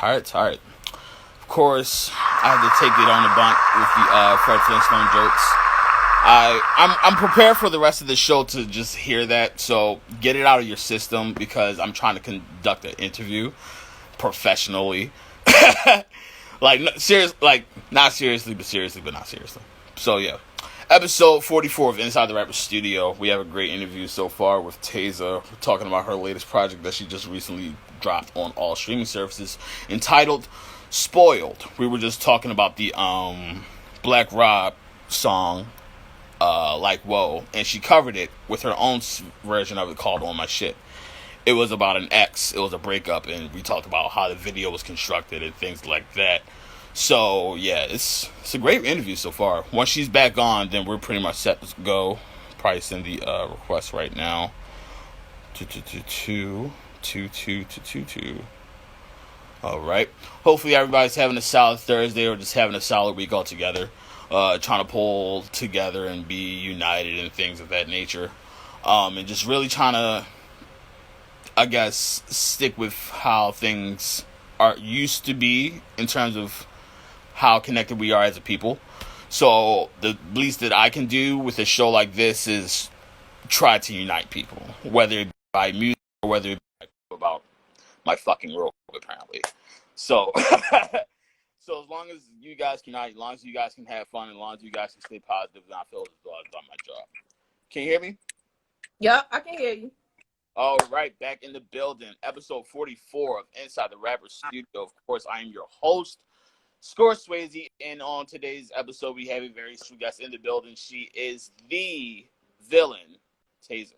Alright. Of course, I have to take it on the bunt with the Fred Flintstone jokes. I'm prepared for the rest of the show to just hear that. So get it out of your system because I'm trying to conduct an interview professionally. Like serious, like not seriously, but not seriously. So yeah, episode 44 of Inside the Rapper Studio. We have a great interview so far with Taza. We're talking about her latest project that she just recently dropped on all streaming services, entitled "Spoiled." We were just talking about the Black Rob song, like Whoa, and she covered it with her own version of it called "On My Shit." It was about an ex. It was a breakup, and we talked about how the video was constructed and things like that. So yeah, it's a great interview so far. Once she's back on, then we're pretty much set to go. Probably send the request right now. Two. All right. Hopefully everybody's having a solid Thursday or just having a solid week altogether. Trying to pull together and be united and things of that nature. And just really trying to, I guess, stick with how things are used to be in terms of how connected we are as a people. So the least that I can do with a show like this is try to unite people, whether it be by music or whether it be about my fucking role, apparently. So, so as long as you guys can unite, as long as you guys can have fun, as long as you guys can stay positive, then I feel as though I've done my job. Can you hear me? Yep, I can hear you. All right, back in the building. Episode 44 of Inside the Rapper Studio. Of course, I am your host, Score Swayze, and on today's episode, we have a very special guest in the building. She is the villain, Taza.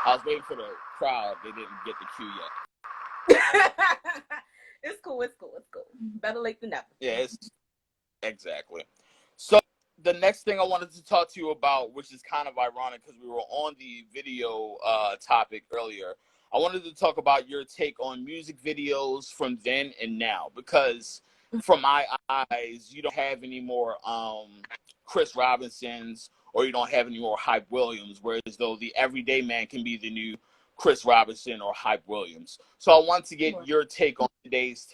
I was waiting for the crowd. They didn't get the cue yet. It's cool. Better late than never. Yeah, exactly. So the next thing I wanted to talk to you about, which is kind of ironic because we were on the video topic earlier, I wanted to talk about your take on music videos from then and now, because from my eyes, you don't have any more Chris Robinsons or you don't have any more Hype Williams, whereas though the everyday man can be the new Chris Robinson or Hype Williams. So I want to get your take on today's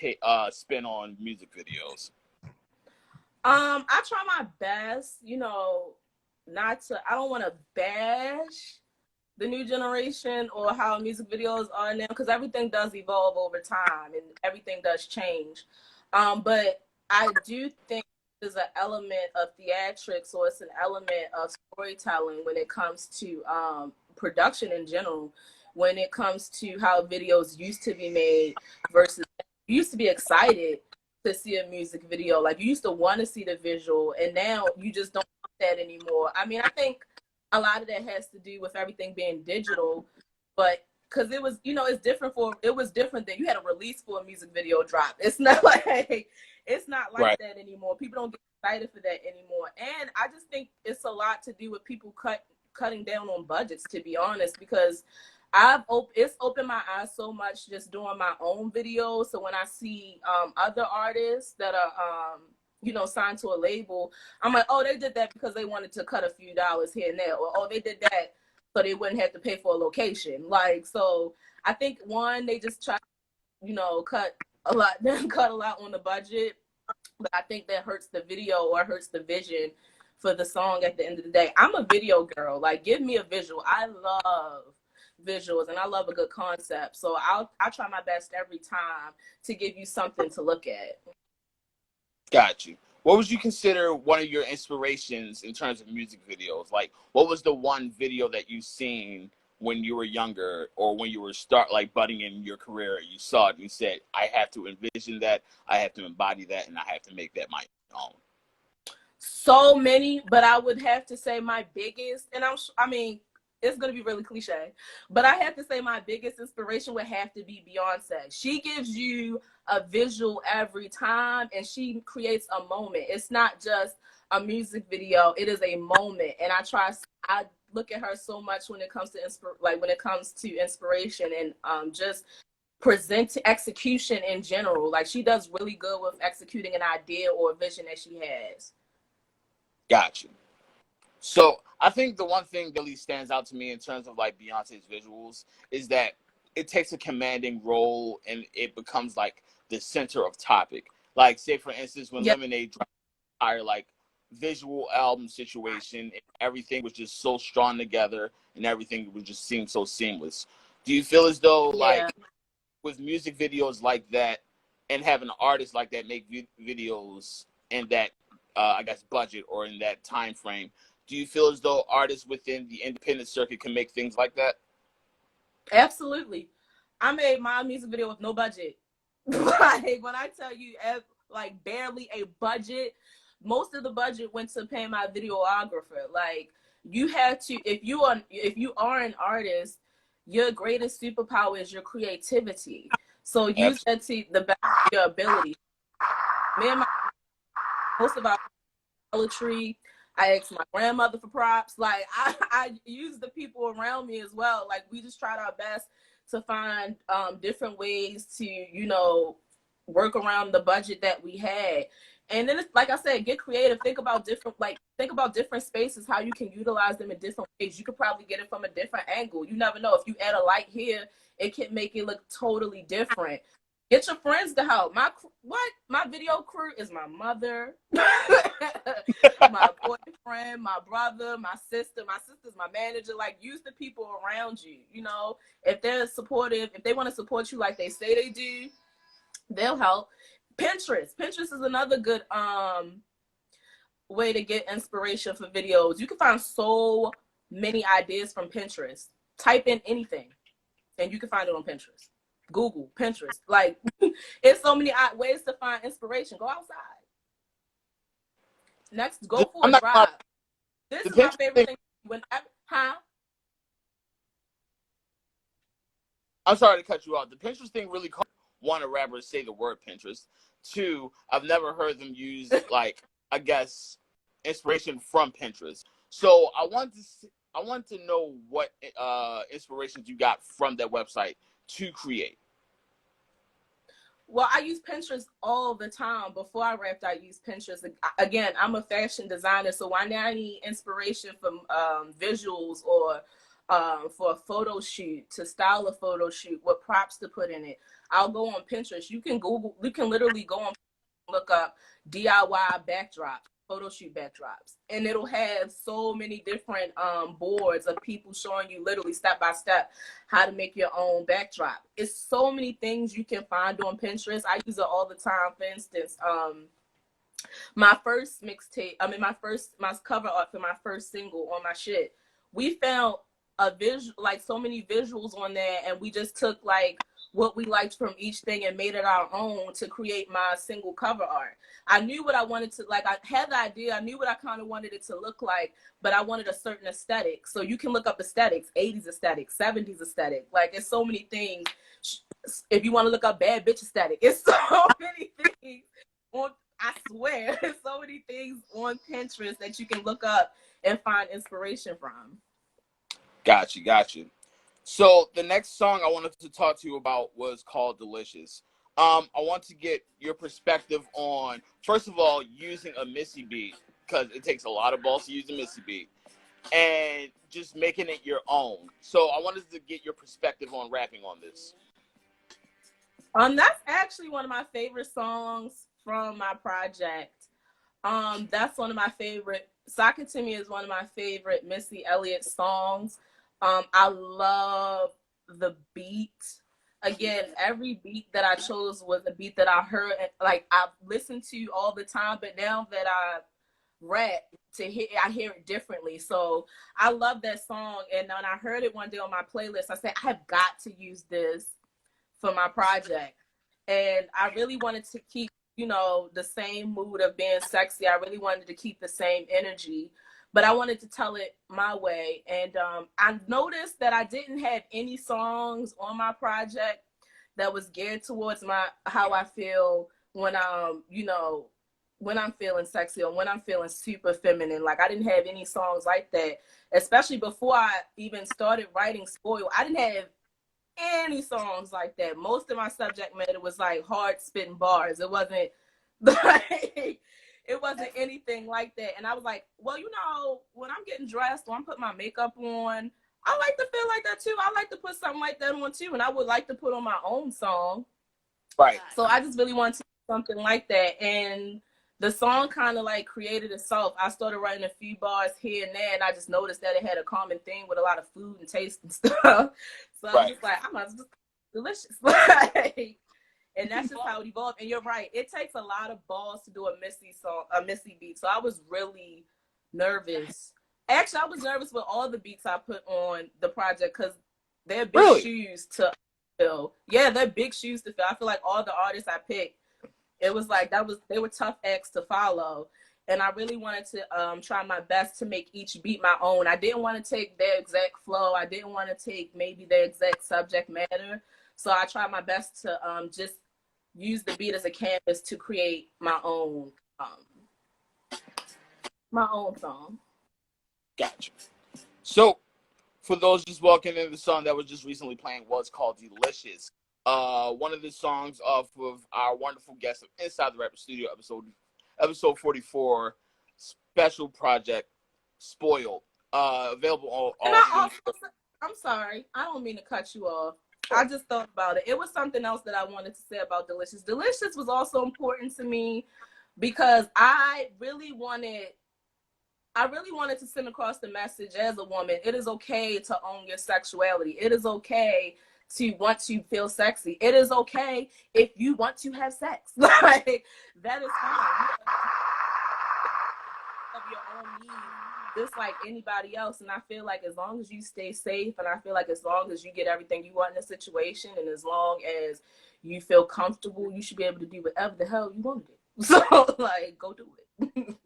spin on music videos. I try my best, I don't want to bash the new generation or how music videos are now, because everything does evolve over time and everything does change. But I do think there's an element of theatrics, or it's an element of storytelling when it comes to production in general, when it comes to how videos used to be made versus you used to be excited to see a music video. Like, you used to want to see the visual, and now you just don't want that anymore. I mean, I think a lot of that has to do with everything being digital, but because it was, it's different it was different that you had a release for a music video drop. It's not like Right. that anymore. People don't get excited for that anymore. And I just think it's a lot to do with people cutting down on budgets, to be honest, because it's opened my eyes so much just doing my own videos. So when I see other artists that are signed to a label, I'm like, oh, they did that because they wanted to cut a few dollars here and there, or oh, they did that so they wouldn't have to pay for a location. Like, so I think they just try, cut a lot on the budget, but I think that hurts the video or hurts the vision for the song at the end of the day. I'm a video girl. Like, give me a visual. I love visuals and I love a good concept. So I try my best every time to give you something to look at. Got you. What would you consider one of your inspirations in terms of music videos? Like, what was the one video that you seen when you were younger or when you were budding in your career? You saw it and you said, I have to envision that, I have to embody that, and I have to make that my own. So many, but I would have to say my biggest, and I mean, it's going to be really cliche, but I have to say my biggest inspiration would have to be Beyonce. She gives you a visual every time, and she creates a moment. It's not just a music video. It is a moment. And I look at her so much when it comes to inspiration and just execution in general. Like, she does really good with executing an idea or a vision that she has. Got you. So I think the one thing that really stands out to me in terms of like Beyonce's visuals is that it takes a commanding role and it becomes like the center of topic. Like, say for instance, when Yeah. Lemonade dropped entire like visual album situation, and everything was just so strung together, and everything would just seem so seamless. Do you feel as though Yeah. like with music videos like that, and having artists like that make videos in that I guess budget or in that time frame, do you feel as though artists within the independent circuit can make things like that? Absolutely. I made my music video with no budget. Like when I tell you, like barely a budget, most of the budget went to paying my videographer. Like you have to, if you are an artist, your greatest superpower is your creativity. So use Absolutely. that to the best of your ability. Me and my most of our poetry. I asked my grandmother for props. Like I use the people around me as well. Like we just tried our best to find different ways to, work around the budget that we had. And then it's like I said, get creative. Think about different spaces, how you can utilize them in different ways. You could probably get it from a different angle. You never know. If you add a light here, it can make it look totally different. Get your friends to help. My video crew is my mother, my boyfriend, my brother, my sister. My sister's my manager. Like, use the people around you. If they're supportive, if they want to support you like they say they do, they'll help. Pinterest is another good way to get inspiration for videos. You can find so many ideas from Pinterest. Type in anything, and you can find it on Pinterest. Google, Pinterest. Like, it's so many ways to find inspiration. Go outside. Next, go for I'm a not gonna lie, drive. This the is my Pinterest favorite thing. thing. Huh? I'm sorry to cut you off. The Pinterest thing really caught one, a rapper say the word Pinterest. Two, I've never heard them use like, I guess, inspiration from Pinterest. So I want to know what inspirations you got from that website to create. Well, I use Pinterest all the time. Before I rapped, I used Pinterest. Again, I'm a fashion designer, so when I need inspiration from visuals or for a photo shoot, to style a photo shoot, what props to put in it, I'll go on Pinterest. You can literally go on, look up DIY backdrops, photo shoot backdrops, and it'll have so many different boards of people showing you literally step by step how to make your own backdrop. It's so many things you can find on Pinterest. I use it all the time. For instance, my first mixtape, my cover art for my first single on my shit, we found a visual, like so many visuals on there, and we just took like what we liked from each thing and made it our own to create my single cover art. I knew what I wanted to, like, I had the idea, I knew what I kind of wanted it to look like, but I wanted a certain aesthetic. So you can look up aesthetics, 80s aesthetic, 70s aesthetic. Like, it's so many things. If you want to look up bad bitch aesthetic, it's so many things on, I swear, there's so many things on Pinterest that you can look up and find inspiration from. Got you. So the next song I wanted to talk to you about was called Delicious. I want to get your perspective on, first of all, using a Missy beat, because it takes a lot of balls to use a Missy beat, and just making it your own. So I wanted to get your perspective on rapping on this. That's actually one of my favorite songs from my project. That's one of my favorite. Sock It To Me is one of my favorite Missy Elliott songs. I love the beat. Again, every beat that I chose was a beat that I heard, like I've listened to all the time. But now that I rap I hear it differently. So I love that song. And when I heard it one day on my playlist, I said I have got to use this for my project. And I really wanted to keep, the same mood of being sexy. I really wanted to keep the same energy, but I wanted to tell it my way. And I noticed that I didn't have any songs on my project that was geared towards how I feel when when I'm feeling sexy or when I'm feeling super feminine. Like, I didn't have any songs like that, especially before I even started writing Spoil. I didn't have any songs like that. Most of my subject matter was like hard spitting bars. It wasn't like it wasn't anything like that. And I was like, well, when I'm getting dressed or I'm putting my makeup on, I like to feel like that too. I like to put something like that on too, and I would like to put on my own song. Right. So I just really wanted to do something like that, and the song kind of like created itself. I started writing a few bars here and there, and I just noticed that it had a common theme with a lot of food and taste and stuff. So I was just like, I might just delicious. And that's just how it evolved. And you're right, it takes a lot of balls to do a Missy beat. So I was really nervous. Actually, I was nervous with all the beats I put on the project because they're big shoes to fill. Yeah, they're big shoes to fill. I feel like all the artists I picked, it was like they were tough acts to follow. And I really wanted to try my best to make each beat my own. I didn't want to take their exact flow. I didn't want to take maybe their exact subject matter. So I tried my best to just use the beat as a canvas to create my own song. Gotcha. So, for those just walking in, the song that was just recently playing was called Delicious. One of the songs off of our wonderful guest of Inside the Rapper Studio episode 44, special project, Spoiled. Available on all. I'm sorry, I don't mean to cut you off. I just thought about it. It was something else that I wanted to say about Delicious. Delicious was also important to me because I really wanted to send across the message as a woman. It is okay to own your sexuality. It is okay to want to feel sexy. It is okay if you want to have sex. Like, that is fine. Of your own needs, just like anybody else. And I feel like as long as you stay safe, and I feel like as long as you get everything you want in a situation, and as long as you feel comfortable, you should be able to do whatever the hell you want to do. So, like, go do it.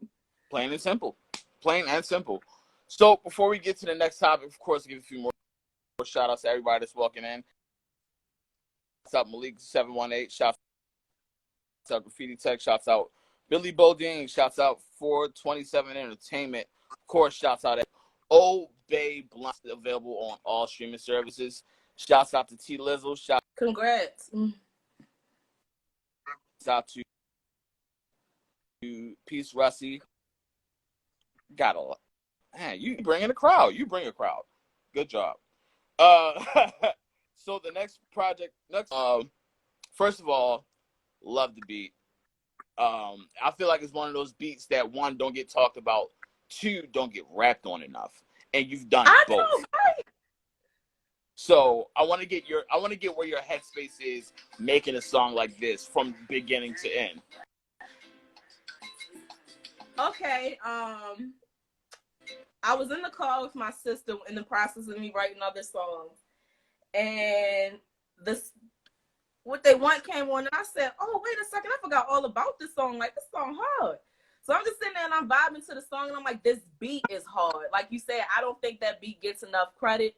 Plain and simple. Plain and simple. So before we get to the next topic, of course, give a few more shout outs to everybody that's walking in. Shouts out Malik 718. Shouts out Graffiti Tech. Shouts out Billy Bodine. Shouts out 427 Entertainment. Of course, shouts out at Old Bay Blunt, available on all streaming services. Shouts out to T Lizzle. Shouts Congrats. out to Peace Russie. Got a lot. Man, you bring in a crowd. You bring a crowd. Good job. So the next project, first of all, love the beat. I feel like it's one of those beats that, one, don't get talked about, two, don't get rapped on enough, and you've done both. Know, right? So I want to get where your headspace is making a song like this from beginning to end. Okay. I was in the car with my sister in the process of me writing other songs, and What They Want came on, and I said, oh, wait a second, I forgot all about this song. Like, this song hard. So I'm just sitting there and I'm vibing to the song, and I'm like, this beat is hard. Like you said, I don't think that beat gets enough credit.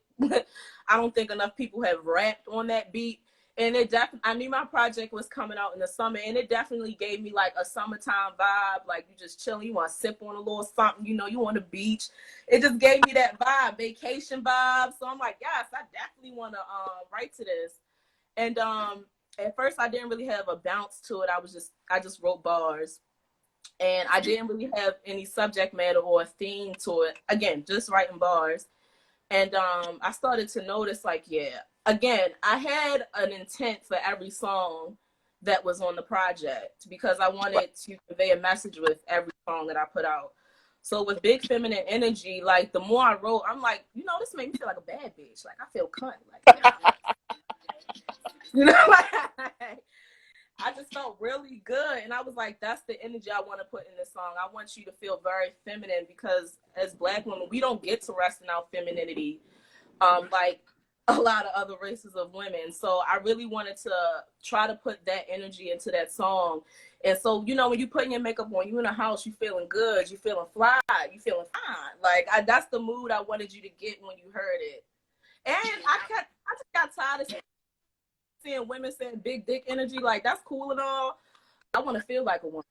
I don't think enough people have rapped on that beat. And I knew my project was coming out in the summer, and it definitely gave me like a summertime vibe. Like, you just chilling, you want to sip on a little something, you on the beach. It just gave me that vibe, vacation vibe. So I'm like, yes, I definitely want to write to this. And at first I didn't really have a bounce to it. I just wrote bars, and I didn't really have any subject matter or a theme to it. Again, just writing bars. And I started to notice, like, yeah, again, I had an intent for every song that was on the project because I wanted to convey a message with every song that I put out. So with Big Feminine Energy, like, the more I wrote, I'm like, this made me feel like a bad bitch. Like, I feel cunt. Like, I just felt really good, and I was like, that's the energy I want to put in this song. I want you to feel very feminine, because as Black women, we don't get to rest in our femininity like a lot of other races of women. So I really wanted to try to put that energy into that song. And so, when you putting your makeup on, you in the house, you feeling good, you feeling fly, you feeling fine. Like, that's the mood I wanted you to get when you heard it. And I just got tired of seeing women saying big dick energy. Like, that's cool and all. I want to feel like a woman.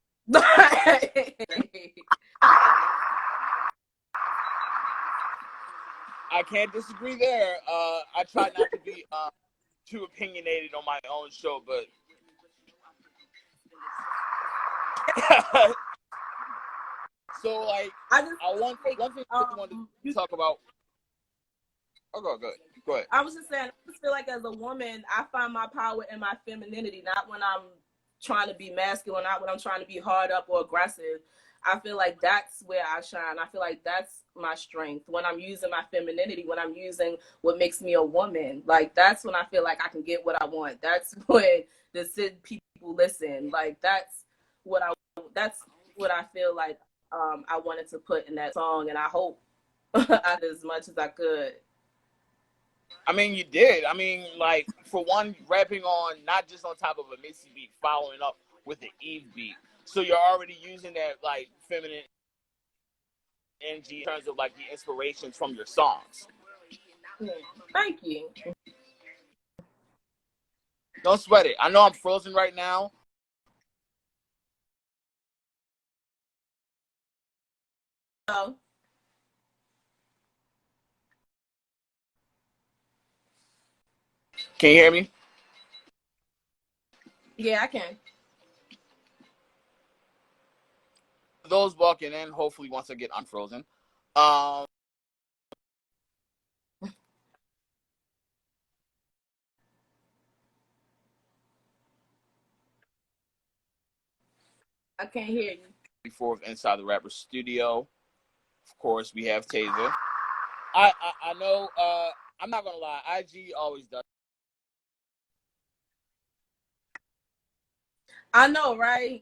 I can't disagree there. I try not to be too opinionated on my own show, but so, like, one thing I wanted to talk about. Oh, good. Go ahead. I was just saying, I just feel like as a woman, I find my power in my femininity, not when I'm trying to be masculine, not when I'm trying to be hard up or aggressive. I feel like that's where I shine. I feel like that's my strength. When I'm using my femininity, when I'm using what makes me a woman, like that's when I feel like I can get what I want. That's when the people listen. Like what I that's what I feel like I wanted to put in that song, and I hope I did as much as I could. I mean, you did. I mean, like for one, rapping on not just on top of a Missy beat, following up with the Eve beat. So you're already using that like feminine energy in terms of like the inspirations from your songs. Thank you. Don't sweat it. I know I'm frozen right now. So, Can you hear me? yeah, I can. Those walking in, hopefully once I get unfrozen. Um, I can't hear you. before inside the rapper studio, of course we have Taza. I know. I'm not gonna lie. IG always does. I know, right?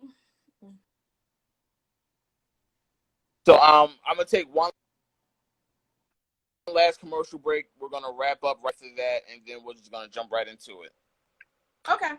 So I'm gonna take one last commercial break. We're gonna wrap up right to that, and then we're just gonna jump right into it. Okay.